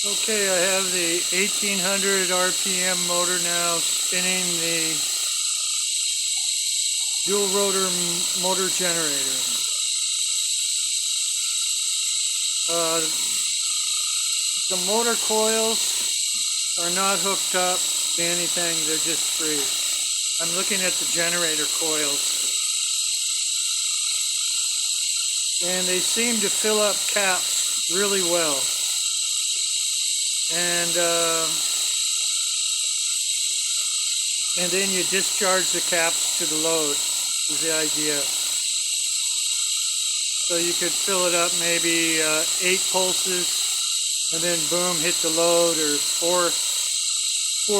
Okay, I have the 1800 RPM motor now spinning the dual rotor motor generator. The motor coils are not hooked up to anything, they're just free. I'm looking at the generator coils. And they seem to fill up caps really well. And then you discharge the caps to the load is the idea. So you could fill it up maybe 8 pulses and then boom, hit the load, or four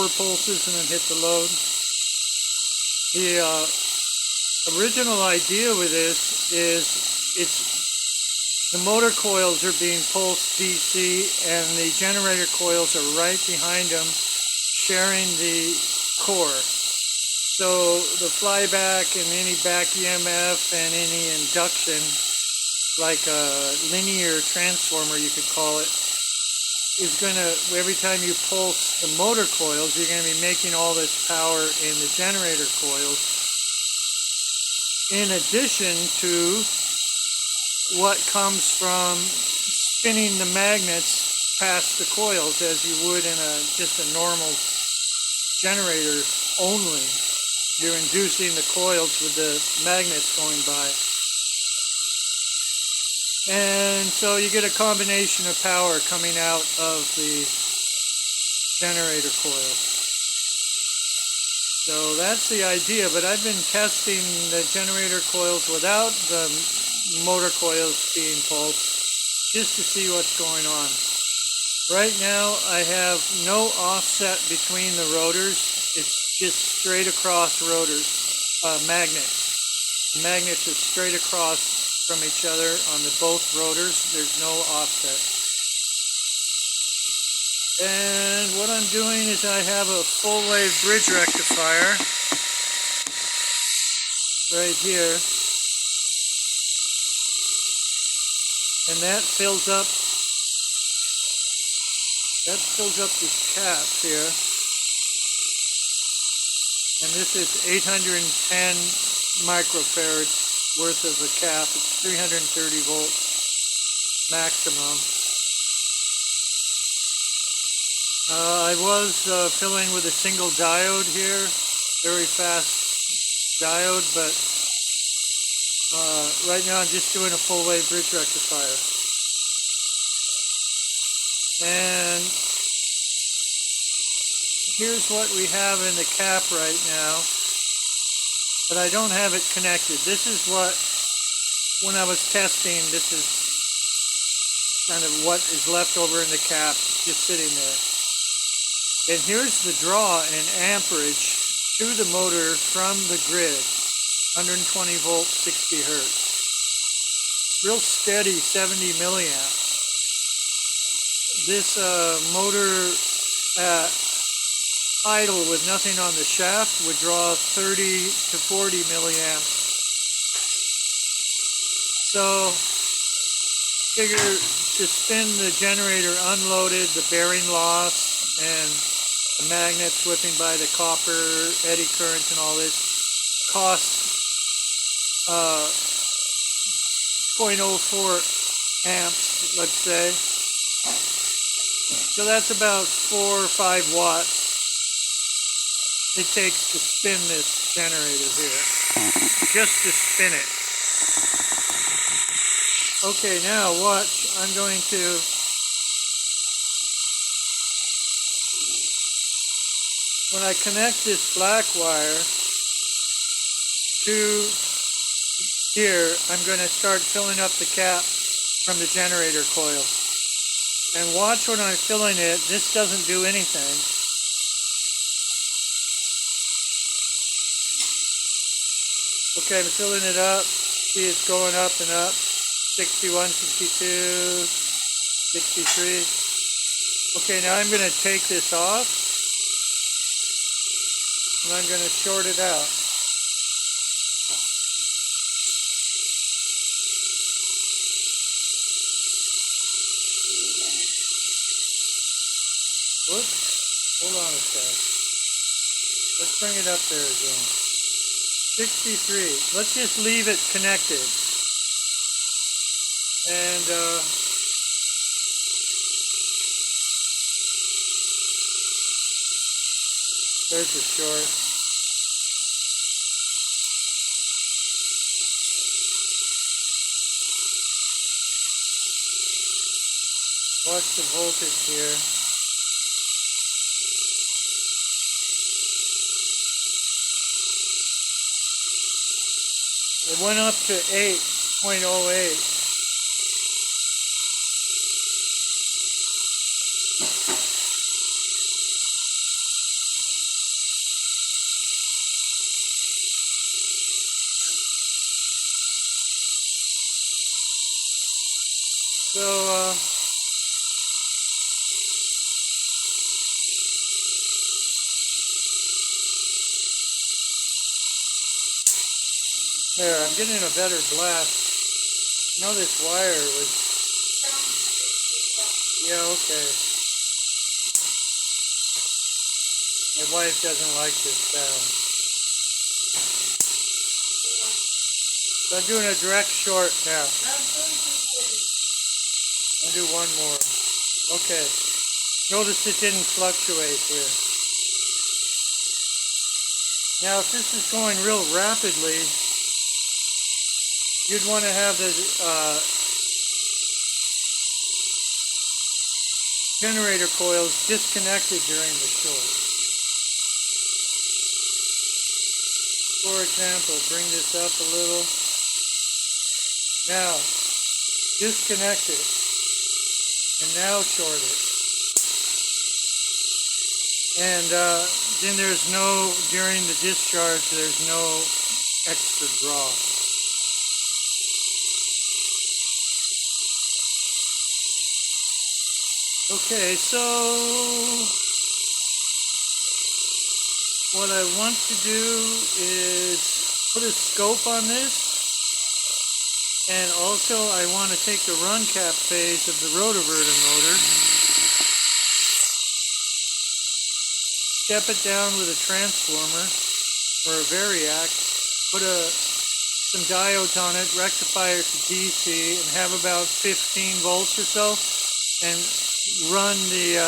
pulses and then hit the load. The original idea with this is the motor coils are being pulsed DC and the generator coils are right behind them, sharing the core. So the flyback and any back EMF and any induction, like a linear transformer you could call it, is going to, every time you pulse the motor coils, you're going to be making all this power in the generator coils, in addition to what comes from spinning the magnets past the coils as you would in just a normal generator only. You're inducing the coils with the magnets going by. And so you get a combination of power coming out of the generator coils. So that's the idea, but I've been testing the generator coils without the motor coils being pulsed, just to see what's going on. Right now I have no offset between the rotors. It's just straight across rotors, magnets. The magnets are straight across from each other on the both rotors. There's no offset. And what I'm doing is I have a full wave bridge rectifier right here. And that fills up this cap here. And this is 810 microfarads worth of a cap. It's 330 volts maximum. I was filling with a single diode here, very fast diode, but right now I'm just doing a full wave bridge rectifier. And here's what we have in the cap right now, but I don't have it connected. This is what, when I was testing, this is kind of what is left over in the cap, just sitting there. And here's the draw in amperage to the motor from the grid, 120 volts, 60 hertz. Real steady 70 milliamps. This motor at idle with nothing on the shaft would draw 30 to 40 milliamps. So figure to spin the generator unloaded, the bearing loss and the magnets whipping by the copper, eddy currents and all this costs 0.04 amps, let's say. So that's about 4 or 5 watts it takes to spin this generator here, just to spin it. Okay, now watch, I'm going to when I connect this black wire to here, I'm going to start filling up the cap from the generator coil. And watch when I'm filling it, this doesn't do anything. Okay, I'm filling it up. See, it's going up and up. 61, 62, 63. Okay, now I'm going to take this off. And I'm going to short it out. Whoops. Hold on a sec. Let's bring it up there again. 63. Let's just leave it connected. And there's a short. Watch the voltage here. It went up to 8.08. So, there, I'm getting a better blast. No, this wire was... Yeah, okay. My wife doesn't like this sound. So I'm doing a direct short now. I'll do one more. Okay. Notice it didn't fluctuate here. Now, if this is going real rapidly, you'd want to have the generator coils disconnected during the short. For example, bring this up a little. Now, disconnect it. And now short it. And then there's no, during the discharge, there's no extra draw. Okay, so what I want to do is put a scope on this. And also I want to take the run cap phase of the rotovertor motor, step it down with a transformer or a variac, put some diodes on it, rectify it to DC, and have about 15 volts or so, and run the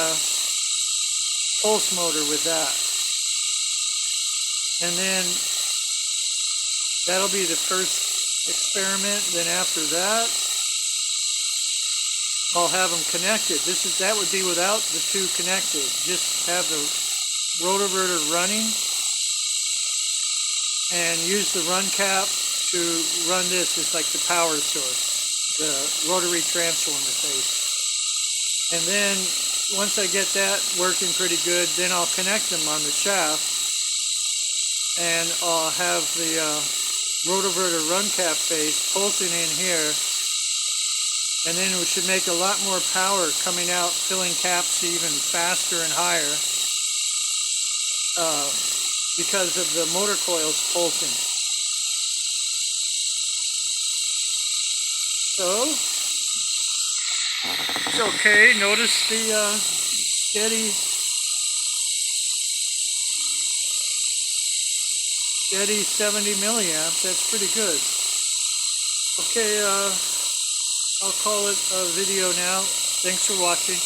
pulse motor with that. And then that'll be the first experiment. Then after that, I'll have them connected. That would be without the two connected. Just have the rotovertor running and use the run cap to run this as like the power source, the rotary transformer phase. And then once I get that working pretty good, then I'll connect them on the shaft, and I'll have the rotovertor run cap phase pulsing in here, and then we should make a lot more power coming out, filling caps even faster and higher because of the motor coils pulsing. So it's okay. Notice the steady 70 milliamps. That's pretty good. Okay, I'll call it a video now. Thanks for watching.